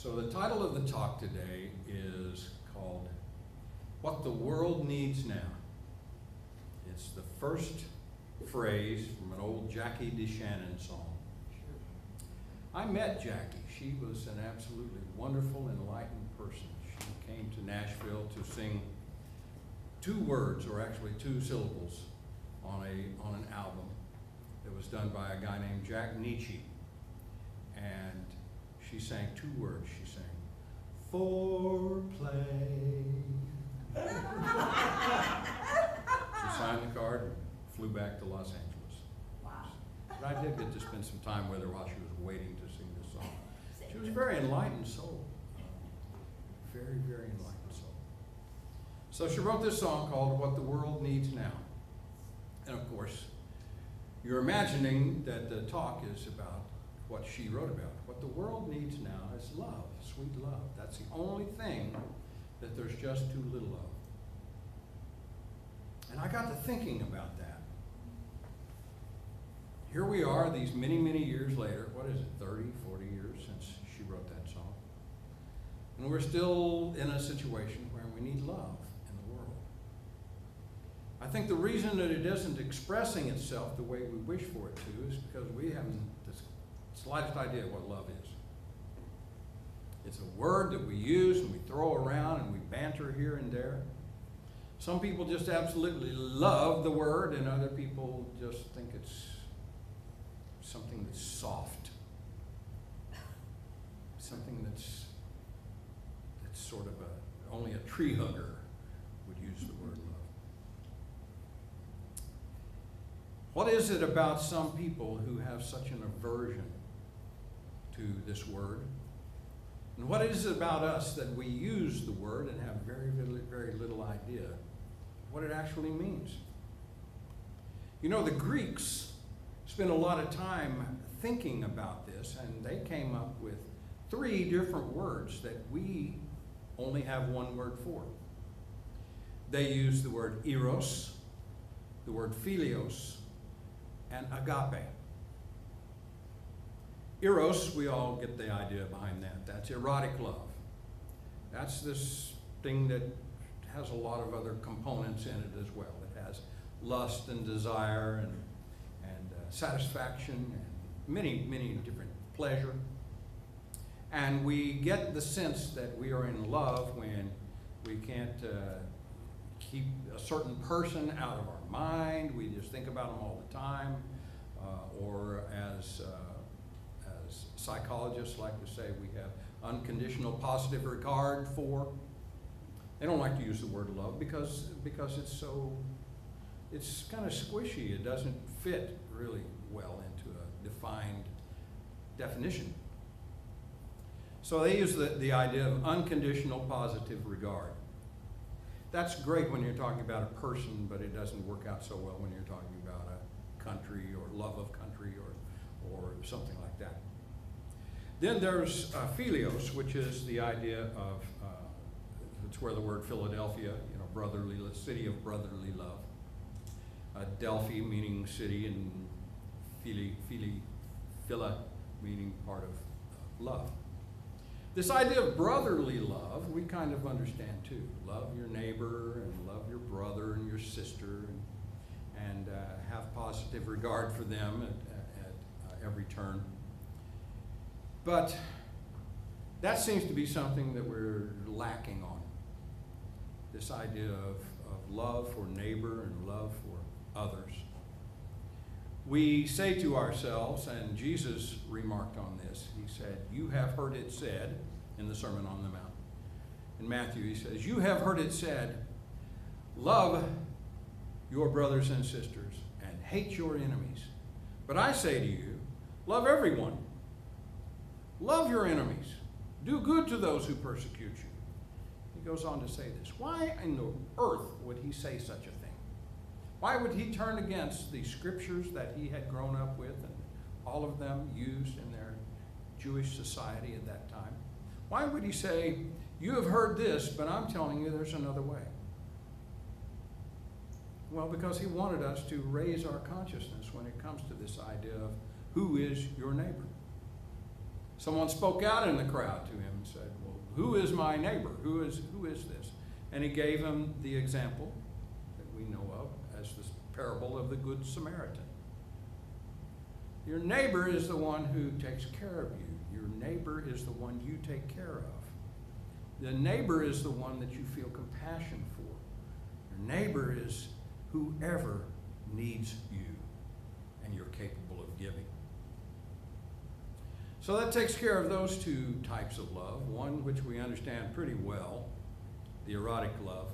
So the title of the talk today is called What the World Needs Now. It's the first phrase from an old Jackie DeShannon song. I met Jackie. She was an absolutely wonderful, enlightened person. She came to Nashville to sing two words, or actually two syllables, on an album that was done by a guy named Jack Nietzsche. And she sang two words. She sang, "Foreplay." She signed the card and flew back to Los Angeles. Wow. But I did get to spend some time with her while she was waiting to sing this song. She was a very enlightened soul. Very, very enlightened soul. So she wrote this song called What the World Needs Now. And of course, you're imagining that the talk is about what she wrote about. What the world needs now is love, sweet love. That's the only thing that there's just too little of. And I got to thinking about that. Here we are, these many, many years later. What is it, 30, 40 years since she wrote that song? And we're still in a situation where we need love in the world. I think the reason that it isn't expressing itself the way we wish for it to is because we haven't the slightest idea what love is. It's a word that we use and we throw around and we banter here and there. Some people just absolutely love the word, and other people just think it's something that's soft. Something that's sort of only a tree hugger would use the word love. What is it about some people who have such an aversion to this word? And what is it about us that we use the word and have very, very, very little idea what it actually means? You know, the Greeks spent a lot of time thinking about this, and they came up with 3 different words that we only have one word for. They use the word eros, the word philios, and agape. Eros, we all get the idea behind that. That's erotic love. That's this thing that has a lot of other components in it as well. It has lust and desire and satisfaction and many, many different pleasure. And we get the sense that we are in love when we can't keep a certain person out of our mind. We just think about them all the time. Or as psychologists like to say, we have unconditional positive regard for. They don't like to use the word love because it's kind of squishy. It doesn't fit really well into a defined definition. So they use the idea of unconditional positive regard. That's great when you're talking about a person, but it doesn't work out so well when you're talking about a country or love of country or something like that. Then there's philios, which is the idea of, it's where the word Philadelphia, brotherly, city of brotherly love. Delphi meaning city, and Phila meaning part of love. This idea of brotherly love, we kind of understand too. Love your neighbor and love your brother and your sister and have positive regard for them at every turn. But that seems to be something that we're lacking on. This idea of love for neighbor and love for others. We say to ourselves, and Jesus remarked on this, he said, "You have heard it said," in the Sermon on the Mount. In Matthew, he says, "You have heard it said, love your brothers and sisters and hate your enemies. But I say to you, love everyone. Love your enemies. Do good to those who persecute you." He goes on to say this. Why in the earth would he say such a thing? Why would he turn against the scriptures that he had grown up with and all of them used in their Jewish society at that time? Why would he say, "You have heard this, but I'm telling you there's another way"? Well, because he wanted us to raise our consciousness when it comes to this idea of who is your neighbor. Someone spoke out in the crowd to him and said, well, who is my neighbor? Who is this? And he gave him the example that we know of as the parable of the Good Samaritan. Your neighbor is the one who takes care of you. Your neighbor is the one you take care of. The neighbor is the one that you feel compassion for. Your neighbor is whoever needs you and you're capable of giving. So that takes care of those two types of love. One which we understand pretty well, the erotic love.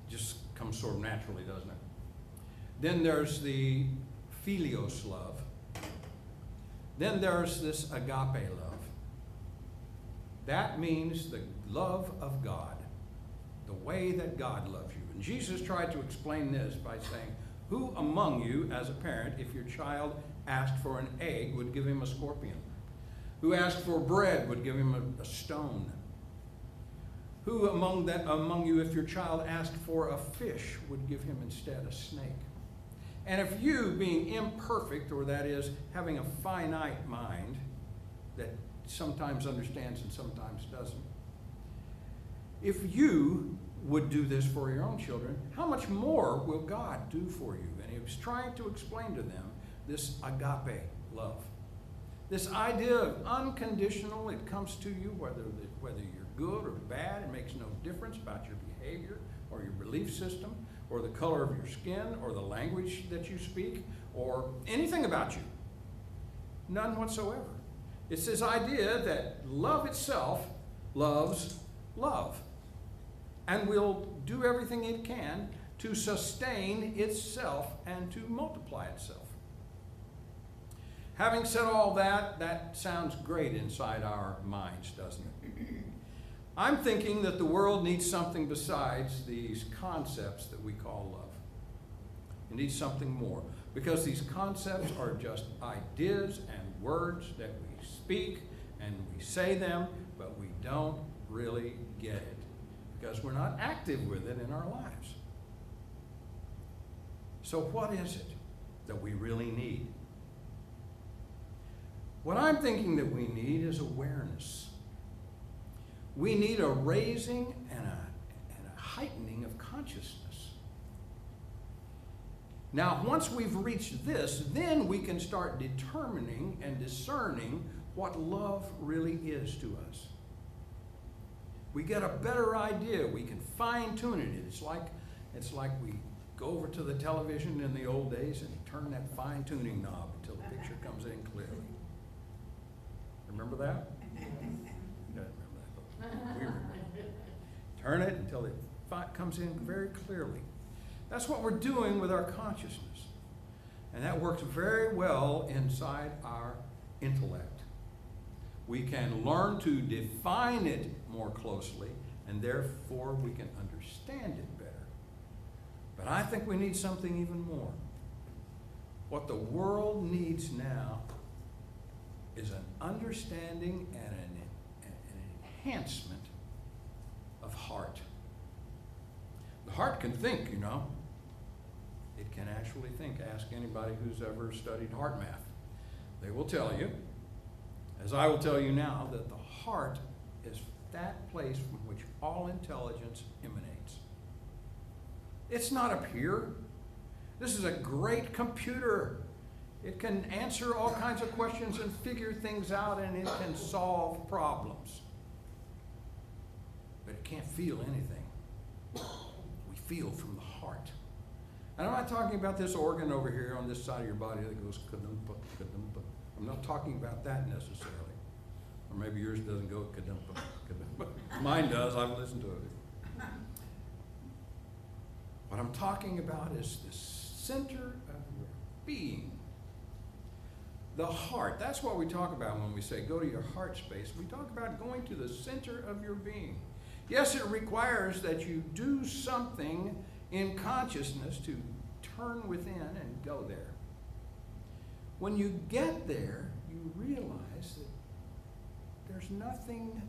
Just comes sort of naturally, doesn't it? Then there's the philios love. Then there's this agape love. That means the love of God, the way that God loves you. And Jesus tried to explain this by saying, who among you, as a parent, if your child asked for an egg, would give him a scorpion? Who asked for bread would give him a stone? Who among you, if your child asked for a fish, would give him instead a snake? And if you, being imperfect, or that is, having a finite mind that sometimes understands and sometimes doesn't, if you would do this for your own children, how much more will God do for you? And he was trying to explain to them this agape love. This idea of unconditional, it comes to you whether you're good or bad. It makes no difference about your behavior or your belief system or the color of your skin or the language that you speak or anything about you. None whatsoever. It's this idea that love itself loves love and will do everything it can to sustain itself and to multiply itself. Having said all that, that sounds great inside our minds, doesn't it? I'm thinking that the world needs something besides these concepts that we call love. It needs something more, because these concepts are just ideas and words that we speak and we say them, but we don't really get it because we're not active with it in our lives. So what is it that we really need? What I'm thinking that we need is awareness. We need a raising and a heightening of consciousness. Now, once we've reached this, then we can start determining and discerning what love really is to us. We get a better idea. We can fine-tune it. It's like we go over to the television in the old days and turn that fine-tuning knob until the picture comes in clearly. Remember that? You don't remember that, but we remember. Turn it until it comes in very clearly. That's what we're doing with our consciousness. And that works very well inside our intellect. We can learn to define it more closely, and therefore we can understand it better. But I think we need something even more. What the world needs now is an understanding and an enhancement of heart. The heart can think, you know. It can actually think. Ask anybody who's ever studied heart math. They will tell you, as I will tell you now, that the heart is that place from which all intelligence emanates. It's not up here. This is a great computer. It can answer all kinds of questions and figure things out, and it can solve problems. But it can't feel anything. We feel from the heart. And I'm not talking about this organ over here on this side of your body that goes kadumpa, kadumpa. I'm not talking about that necessarily. Or maybe yours doesn't go kadumpa, kadumpa. Mine does. I've listened to it. What I'm talking about is the center of your being. The heart. That's what we talk about when we say go to your heart space. We talk about going to the center of your being. Yes, it requires that you do something in consciousness to turn within and go there. When you get there, you realize that there's nothing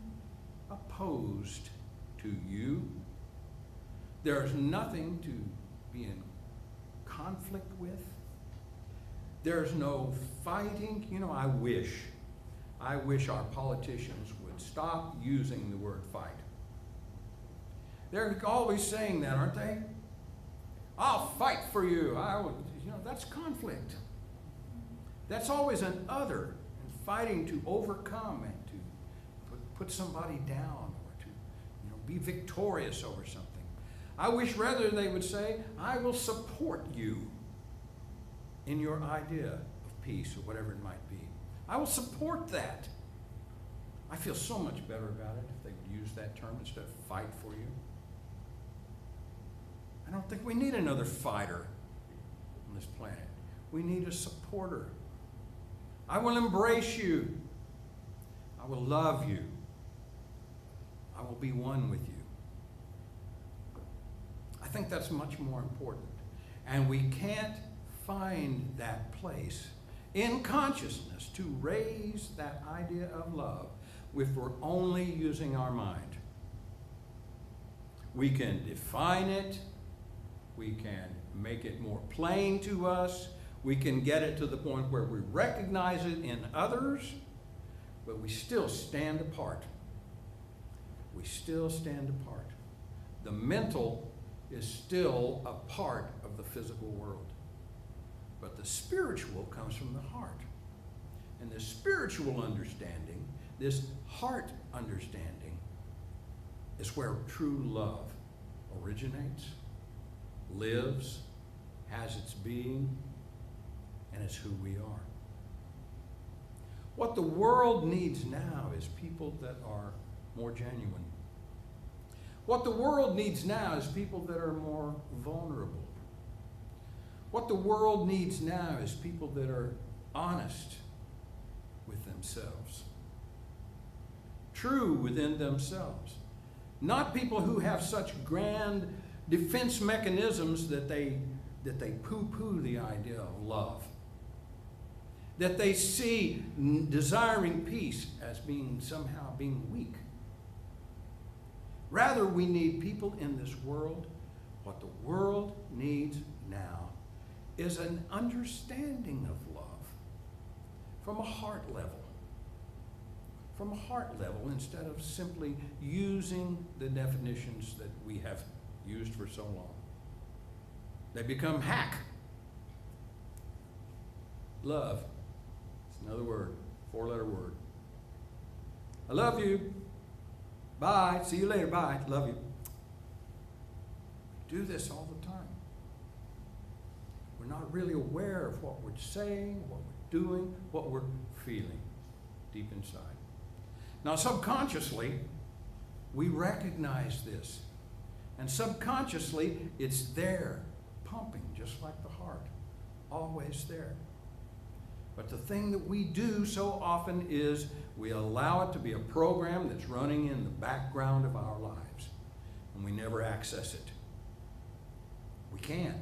opposed to you. There's nothing to be in conflict with. There's no fighting. You know, I wish I wish our politicians would stop using the word fight. They're always saying that, aren't they? I'll fight for you. That's conflict. That's always an other, and fighting to overcome and to put somebody down or to be victorious over something. I wish rather they would say, I will support you in your idea of peace or whatever it might be. I will support that. I feel so much better about it if they would use that term instead of fight for you. I don't think we need another fighter on this planet. We need a supporter. I will embrace you. I will love you. I will be one with you. I think that's much more important. And we can't find that place in consciousness to raise that idea of love if we're only using our mind. We can define it. We can make it more plain to us. We can get it to the point where we recognize it in others, but we still stand apart. We still stand apart. The mental is still a part of the physical world, but the spiritual comes from the heart. And the spiritual understanding, this heart understanding, is where true love originates, lives, has its being, and is who we are. What the world needs now is people that are more genuine. What the world needs now is people that are more vulnerable. What the world needs now is people that are honest with themselves, true within themselves. Not people who have such grand defense mechanisms that they poo-poo the idea of love, that they see desiring peace as somehow being weak. Rather, we need people in this world. What the world needs now is an understanding of love from a heart level. From a heart level, instead of simply using the definitions that we have used for so long. They become hack. Love. It's another word, 4-letter word. I love you. Bye. See you later. Bye. Love you. We do this all the time. We're not really aware of what we're saying, what we're doing, what we're feeling deep inside. Now, subconsciously, we recognize this. And subconsciously, it's there, pumping, just like the heart, always there. But the thing that we do so often is we allow it to be a program that's running in the background of our lives, and we never access it. We can.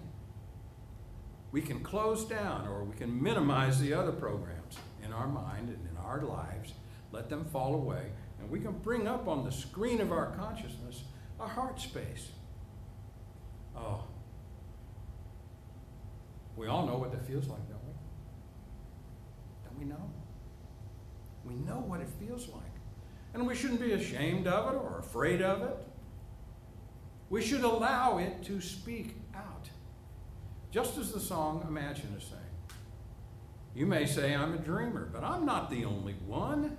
We can close down, or we can minimize the other programs in our mind and in our lives, let them fall away, and we can bring up on the screen of our consciousness a heart space. Oh, we all know what that feels like, don't we? Don't we know? We know what it feels like. And we shouldn't be ashamed of it or afraid of it. We should allow it to speak out. Just as the song Imagine is saying. You may say I'm a dreamer, but I'm not the only one.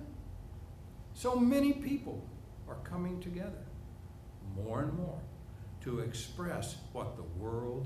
So many people are coming together more and more to express what the world